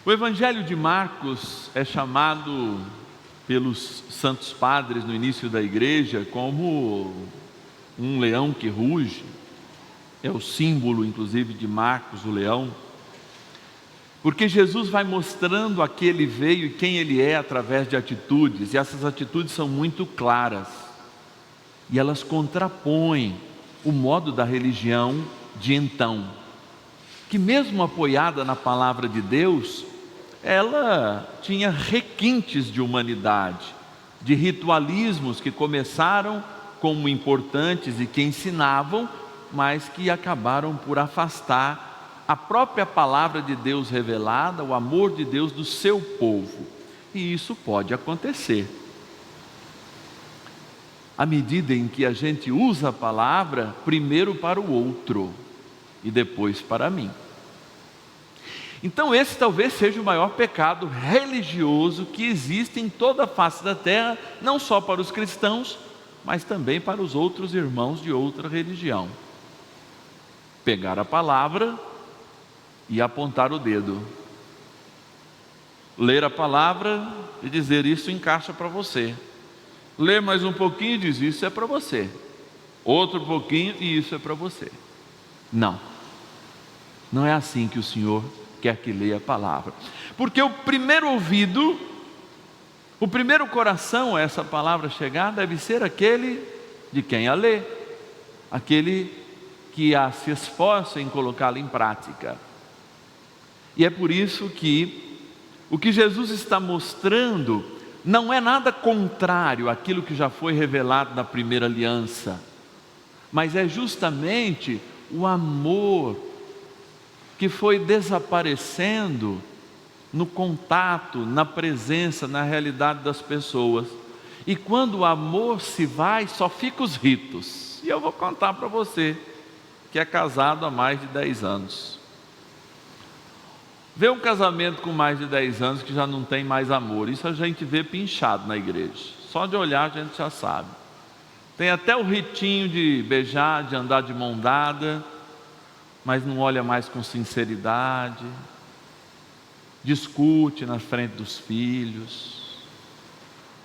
O Evangelho de Marcos é chamado pelos santos padres no início da igreja como um leão que ruge. É o símbolo, inclusive, de Marcos, o leão. Porque Jesus vai mostrando a que ele veio e quem ele é através de atitudes. E essas atitudes são muito claras. E elas contrapõem o modo da religião de então, que mesmo apoiada na palavra de Deus, ela tinha requintes de humanidade, de ritualismos que começaram como importantes e que ensinavam, mas que acabaram por afastar a própria palavra de Deus revelada, o amor de Deus do seu povo. E isso pode acontecer. À medida em que a gente usa a palavra primeiro para o outro e depois para mim. Então esse talvez seja o maior pecado religioso que existe em toda a face da terra, não só para os cristãos, mas também para os outros irmãos de outra religião. Pegar a palavra e apontar o dedo. Ler a palavra e dizer: isso encaixa para você. Ler mais um pouquinho e diz: isso é para você. Outro pouquinho e isso é para você. Não. Não é assim que o Senhor quer que leia a palavra. Porque o primeiro ouvido, o primeiro coração a essa palavra chegar deve ser aquele de quem a lê, aquele que se esforça em colocá-la em prática. E é por isso que o que Jesus está mostrando não é nada contrário àquilo que já foi revelado na primeira aliança, mas é justamente o amor que foi desaparecendo no contato, na presença, na realidade das pessoas. E quando o amor se vai, só ficam os ritos. E eu vou contar para você, que é casado há mais de 10 anos. Vê um casamento com mais de 10 anos que já não tem mais amor. Isso a gente vê pinchado na igreja. Só de olhar a gente já sabe. Tem até o ritinho de beijar, de andar de mão dada, mas não olha mais com sinceridade, discute na frente dos filhos.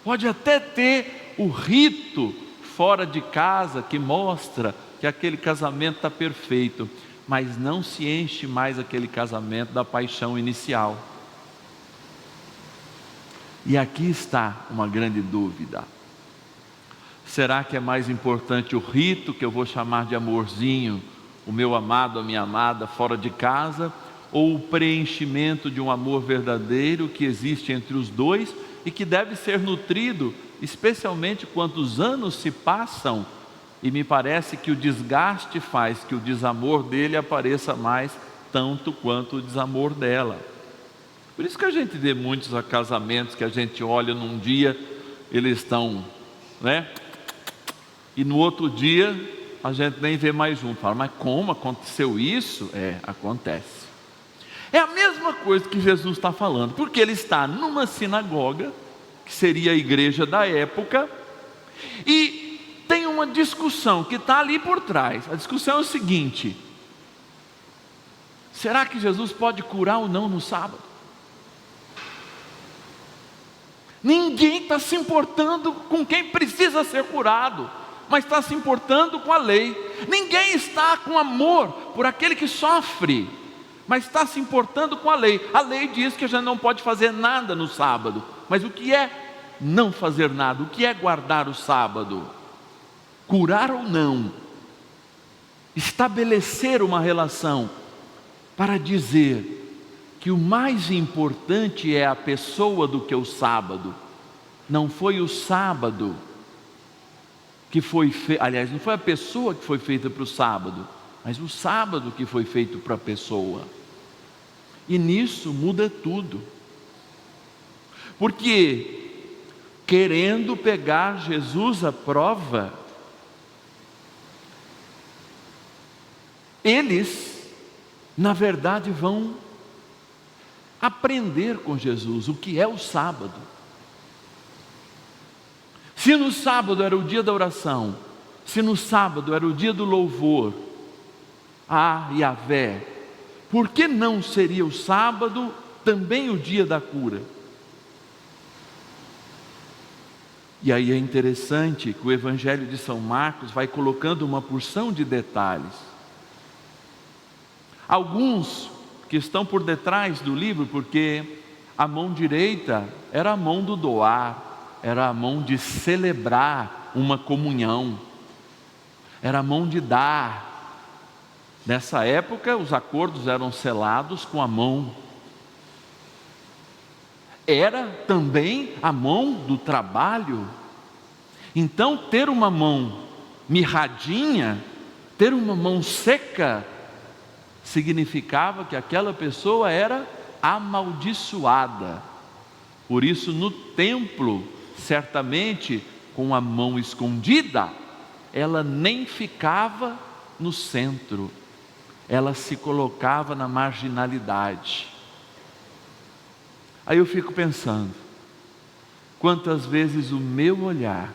Pode até ter o rito fora de casa que mostra que aquele casamento está perfeito, mas não se enche mais aquele casamento da paixão inicial. E aqui está uma grande dúvida. Será que é mais importante o rito, que eu vou chamar de amorzinho, o meu amado, a minha amada, fora de casa, ou o preenchimento de um amor verdadeiro que existe entre os dois e que deve ser nutrido, especialmente quando os anos se passam e me parece que o desgaste faz que o desamor dele apareça mais, tanto quanto o desamor dela. Por isso que a gente vê muitos casamentos que a gente olha num dia, eles estão, e no outro dia a gente nem vê mais junto. Fala: mas como aconteceu isso? Acontece. É a mesma coisa que Jesus está falando, porque ele está numa sinagoga, que seria a igreja da época, e tem uma discussão que está ali por trás. A discussão é o seguinte: será que Jesus pode curar ou não no sábado? Ninguém está se importando com quem precisa ser curado, mas está se importando com a lei. Ninguém está com amor por aquele que sofre, mas está se importando com a lei. A lei diz que a gente não pode fazer nada no sábado. Mas o que é não fazer nada? O que é guardar o sábado? Curar ou não? Estabelecer uma relação para dizer que o mais importante é a pessoa do que o sábado. Não foi o sábado que foi feito, aliás, não foi a pessoa que foi feita para o sábado, mas o sábado que foi feito para a pessoa. E nisso muda tudo. Porque querendo pegar Jesus à prova, eles, na verdade, vão aprender com Jesus o que é o sábado. Se no sábado era o dia da oração, se no sábado era o dia do louvor a Yahvé, por que não seria o sábado também o dia da cura. E aí é interessante que o Evangelho de São Marcos vai colocando uma porção de detalhes. Alguns que estão por detrás do livro, porque a mão direita era a mão do doar, era a mão de celebrar uma comunhão, era a mão de dar. Nessa época, os acordos eram selados com a mão. Era também a mão do trabalho. Então, ter uma mão mirradinha, ter uma mão seca, significava que aquela pessoa era amaldiçoada. Por isso, no templo, certamente com a mão escondida, ela nem ficava no centro, ela se colocava na marginalidade. Aí eu fico pensando, quantas vezes o meu olhar,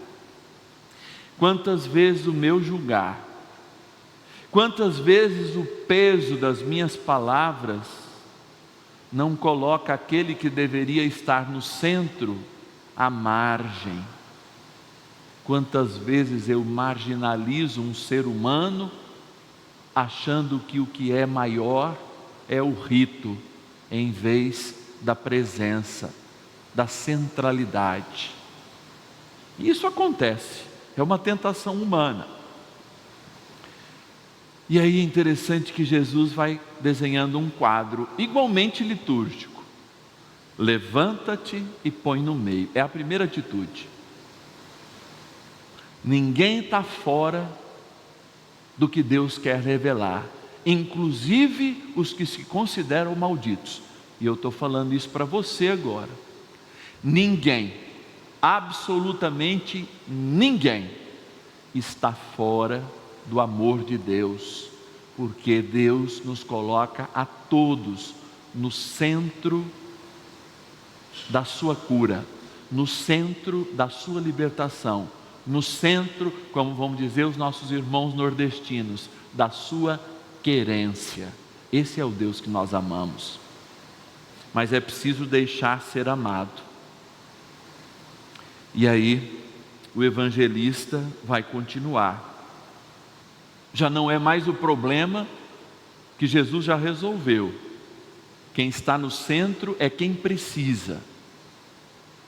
quantas vezes o meu julgar, quantas vezes o peso das minhas palavras não coloca aquele que deveria estar no centro à margem. Quantas vezes eu marginalizo um ser humano, achando que o que é maior é o rito, em vez da presença, da centralidade. E isso acontece, é uma tentação humana. E aí é interessante que Jesus vai desenhando um quadro igualmente litúrgico. Levanta-te e põe no meio, é a primeira atitude. Ninguém está fora do que Deus quer revelar, inclusive os que se consideram malditos. E eu estou falando isso para você agora. Ninguém, absolutamente ninguém, está fora do amor de Deus, porque Deus nos coloca a todos no centro da sua cura, no centro da sua libertação, no centro, como vamos dizer os nossos irmãos nordestinos, da sua querência. Esse é o Deus que nós amamos. Mas é preciso deixar ser amado. E aí o evangelista vai continuar. Já não é mais o problema que Jesus já resolveu. Quem está no centro é quem precisa.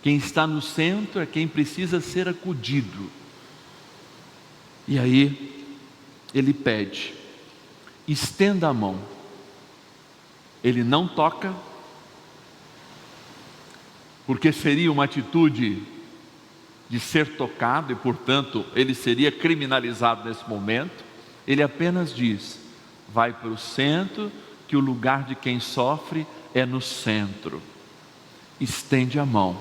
Quem está no centro é quem precisa ser acudido. E aí ele pede, estenda a mão. Ele não toca, porque seria uma atitude de ser tocado e, portanto, ele seria criminalizado nesse momento. Ele apenas diz, vai para o centro, que o lugar de quem sofre é no centro. Estende a mão.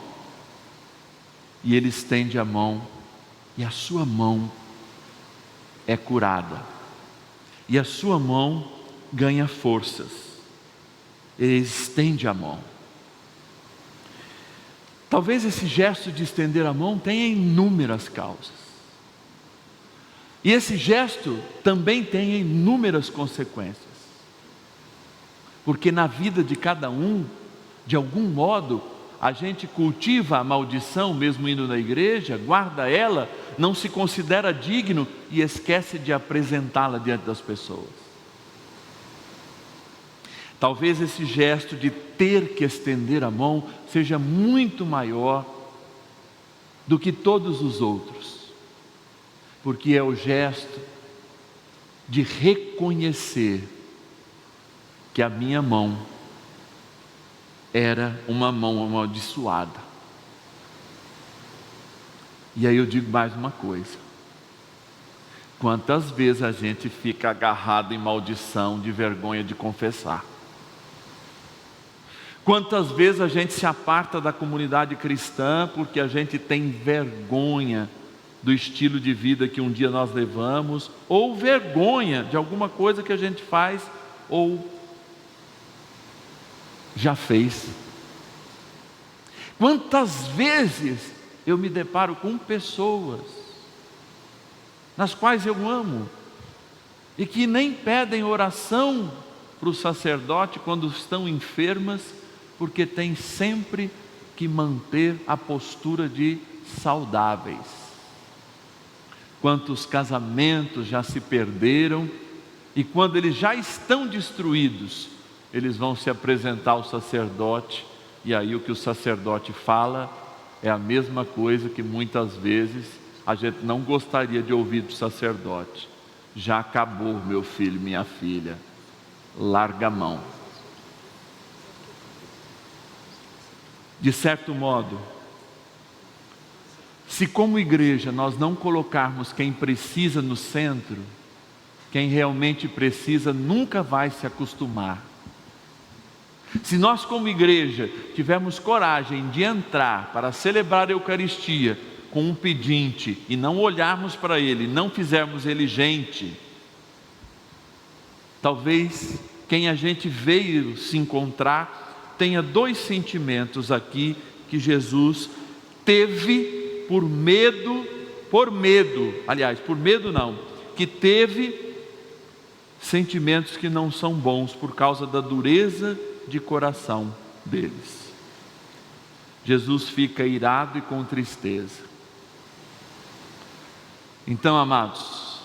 E ele estende a mão, e a sua mão é curada. E a sua mão ganha forças. Ele estende a mão. Talvez esse gesto de estender a mão tenha inúmeras causas. E esse gesto também tem inúmeras consequências. Porque na vida de cada um, de algum modo, a gente cultiva a maldição, mesmo indo na igreja, guarda ela, não se considera digno e esquece de apresentá-la diante das pessoas. Talvez esse gesto de ter que estender a mão seja muito maior do que todos os outros. Porque é o gesto de reconhecer que a minha mão era uma mão amaldiçoada. E aí eu digo mais uma coisa. Quantas vezes a gente fica agarrado em maldição de vergonha de confessar? Quantas vezes a gente se aparta da comunidade cristã porque a gente tem vergonha do estilo de vida que um dia nós levamos, ou vergonha de alguma coisa que a gente faz ou já fez. Quantas vezes eu me deparo com pessoas nas quais eu amo e que nem pedem oração para o sacerdote quando estão enfermas, porque tem sempre que manter a postura de saudáveis. Quantos casamentos já se perderam, e quando eles já estão destruídos, eles vão se apresentar ao sacerdote, e aí o que o sacerdote fala é a mesma coisa que muitas vezes a gente não gostaria de ouvir do sacerdote: já acabou, meu filho, minha filha, larga a mão. De certo modo, se como igreja nós não colocarmos quem precisa no centro, quem realmente precisa nunca vai se acostumar. Se nós como igreja tivermos coragem de entrar para celebrar a Eucaristia com um pedinte e não olharmos para ele, não fizermos ele gente, talvez quem a gente veio se encontrar tenha dois sentimentos aqui que Jesus teve por medo não, que teve sentimentos que não são bons por causa da dureza de coração deles. Jesus fica irado e com tristeza. Então, amados,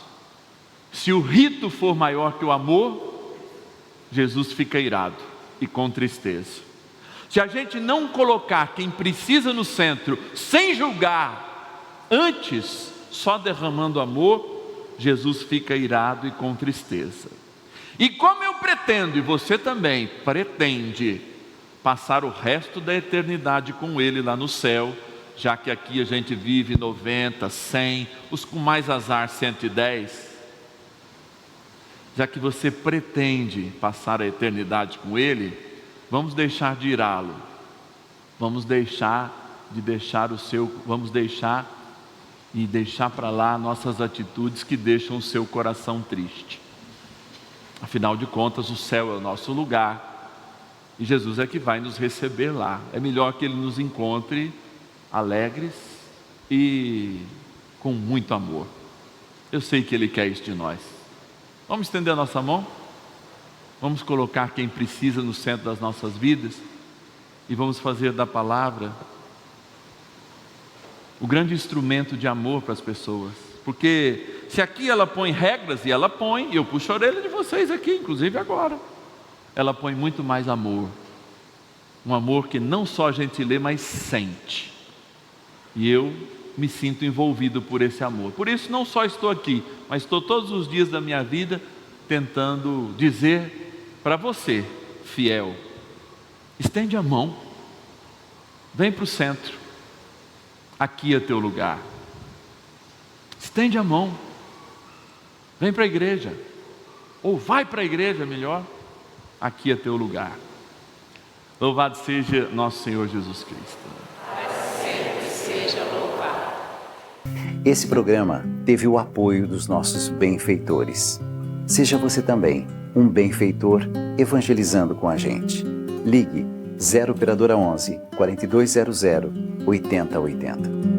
se o rito for maior que o amor, Jesus fica irado e com tristeza. Se a gente não colocar quem precisa no centro, sem julgar, antes só derramando amor, Jesus fica irado e com tristeza. E como eu pretendo, e você também pretende, passar o resto da eternidade com Ele lá no céu, já que aqui a gente vive 90, 100, os com mais azar 110, já que você pretende passar a eternidade com Ele, vamos deixar de irá-lo, vamos deixar para lá nossas atitudes que deixam o seu coração triste. Afinal de contas, o céu é o nosso lugar, e Jesus é que vai nos receber lá. É melhor que Ele nos encontre alegres e com muito amor. Eu sei que Ele quer isso de nós. Vamos estender a nossa mão? Vamos colocar quem precisa no centro das nossas vidas, e vamos fazer da palavra o grande instrumento de amor para as pessoas. Porque se aqui ela põe regras, e ela põe, e eu puxo a orelha de vocês aqui, inclusive agora, ela põe muito mais amor. Um amor que não só a gente lê, mas sente. E eu me sinto envolvido por esse amor. Por isso não só estou aqui, mas estou todos os dias da minha vida tentando dizer para você, fiel: estende a mão, vem para o centro, aqui é teu lugar. Estende a mão, vem para a igreja, ou vai para a igreja melhor, aqui é teu lugar. Louvado seja nosso Senhor Jesus Cristo. Sempre seja louvado. Esse programa teve o apoio dos nossos benfeitores. Seja você também um benfeitor evangelizando com a gente. Ligue 0 operadora 11 4200 8080.